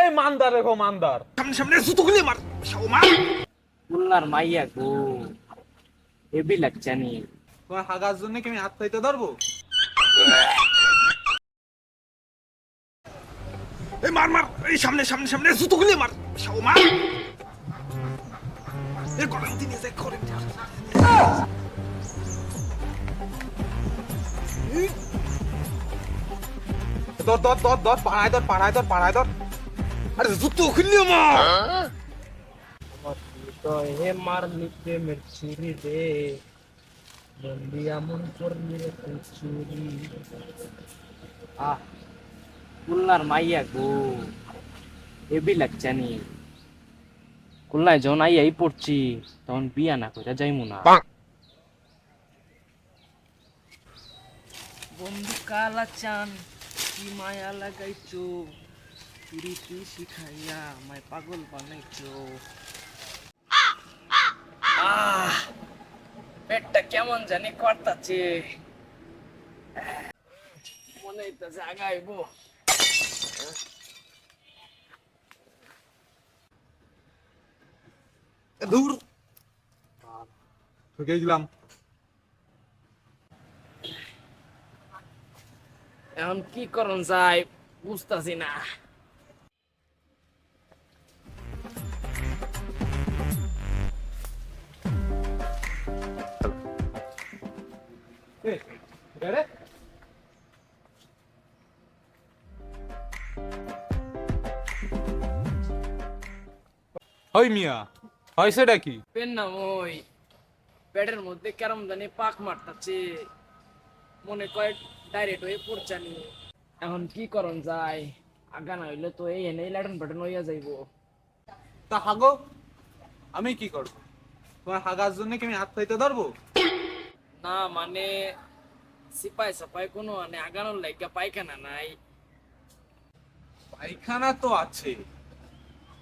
এই মান্দার রেখো মান্দার। সামনে সামনে জুতোগুলি মার শাওমা। খুলনার মাইয়া গো, হেভি লাগছে নি। তোমার হাগার জন্য কি আমি হাত পাইতে ধরবো? এই মার মার, এই সামনে সামনে সামনে জুতোগুলি মার শাওমা। এই গরম দিনে যে করে ধর ধর ধর ধর, পাড়ায় ধর পাড়ায় ধর পাড়ায় ধর। আরে জুতো খুললি মার। তো হে মার নিতে মের ছুরি রে, বন্দি আমন করলি রে তুই চুরি। আহ, খুলনার মাইয়া গো, হেভি লাগছে নি। খুলনায় যখন আইয়াই পড়ছি তখন বিয়া না কইরা যাইমু না। বন্ধু কালা চান কি মায়া লাগাইছো, পিরিতি শিখাইয়া আমায় পাগল বানাইছো। পেটটা কেমন জানি করতাছে, মনে হইতাছে আগাইবো। দূর ঠকে গেলাম। এখন কি করন যায় বুঝতাছি না। হই মিয়া, হয়েছেটা কি? পেন না ওই পেটের মধ্যে কেরম জানি পাক মারতাছে, মনে কয় ডাইরেক্ট হয়ে পড়ছানি। এখন কি করন যায়, আগা না হইলে তো এই এনেই ল্যাটন প্যাটন হইয়া যাইবো। তা হাগো, আমি কি করবো? তোমার হাগার জন্য কি আমি হাত পাইতে ধরবো? না মানে সিপাই সাপাই কোনো মানে আগানোর লাইগা পায়খানা নাই। পায়খানা তো আছে,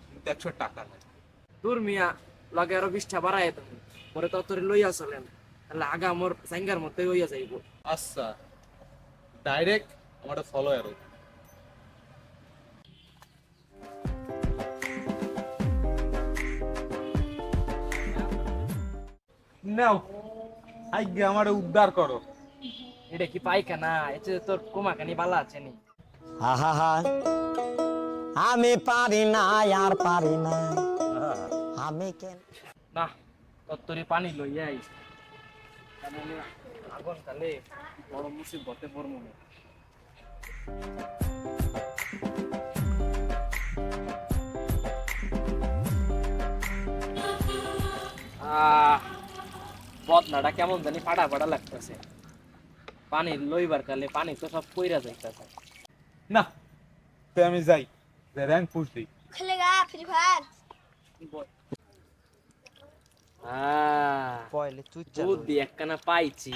কিন্তু 100 টাকা লাগে। দূর মিয়া, লগে আরো 20টা বাড়ায় তুমি, পরে তো তোরে লইয়া চলেন, তাহলে আগা মোর সাইঙ্গার মধ্যে হইয়া যাইবো। আচ্ছা, ডাইরেক্ট আমার ফলো আরো। নাও, আইগে আমারে উদ্ধার করো। এটা কি পায়খানা? এতে তোর কোমাকানি বালা আছে নি? আহা, আমি পারি না আর পারি না, আমি কেন। না, তোর তোরে পানি লইয়া আইস, তাহলে আগুন কালে বড় মুসিবতে পড়মু না। বদনাটা কেমন জানি ফাটা ফাটা লাগতেছে, পানি লইবার কালে পানি তো সব কইরা যাইতেছে। না, তো আমি যাই, র্যাঙ্ক পুশ দিই। खेलेगा फ्री फायर। পয়লে চুচ্চা বুদ্ধি একখানা পাইছি,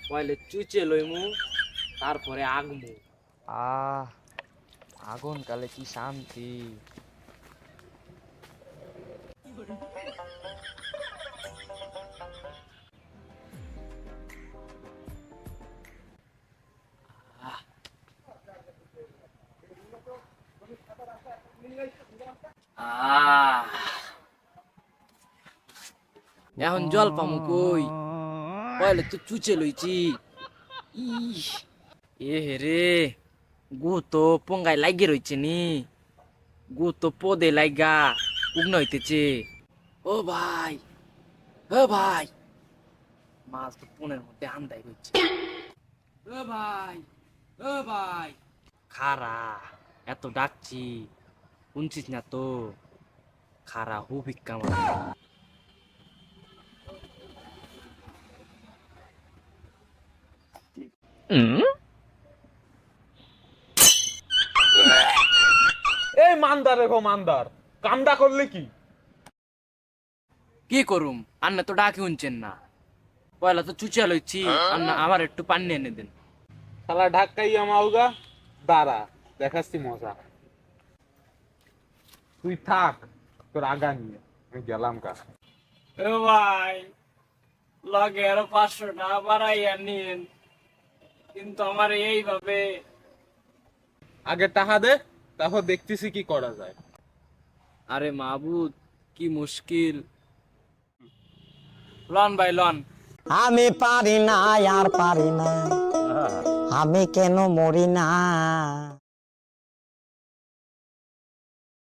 পয়লে চুচে লইমু তারপরে আগমু। আহ, আগুন কালে কি শান্তি। এখন জল পামু কই, পয়লে তো চুচে লইছি। ইস, এ রে, গু তো পঙ্গায় লাগিয়ে রইছে নি, গু তো পদে লাগা উগ্ন হইতেছে। ও ভাই, ও ভাই, মাছ তো পুনের মধ্যে হান্দাই রইছে। ও ভাই, ও ভাই, খারা, এত ডাকছি শুনছিস না তো? খারা হু ভিক্ষা মার। এই মান্দার রেখো মান্দার, কামটা করলে কি? কি করুম, আন্না তো ডাকি শুনছেন না, পয়লা তো চুচিয়া লইছি, আন্না আমার একটু পানি এনে দেন। শালা ঢাকাই আমাওগা, দাঁড়া দেখাচ্ছি মজা। তুই থাক তোর আগা নিয়ে, আমি গেলাম কা। ও ভাই, লগে আরো 500 টাকা বাড়াইয়া নিন, কিন্তু আমার এইভাবে। আগে টাকা দে, তারপর দেখতেছি কি করা যায়। আরে মাহবুদ, কি মুশকিল। লন ভাই লন। আমি পারি না আর পারি না, আমি কেন মরি না।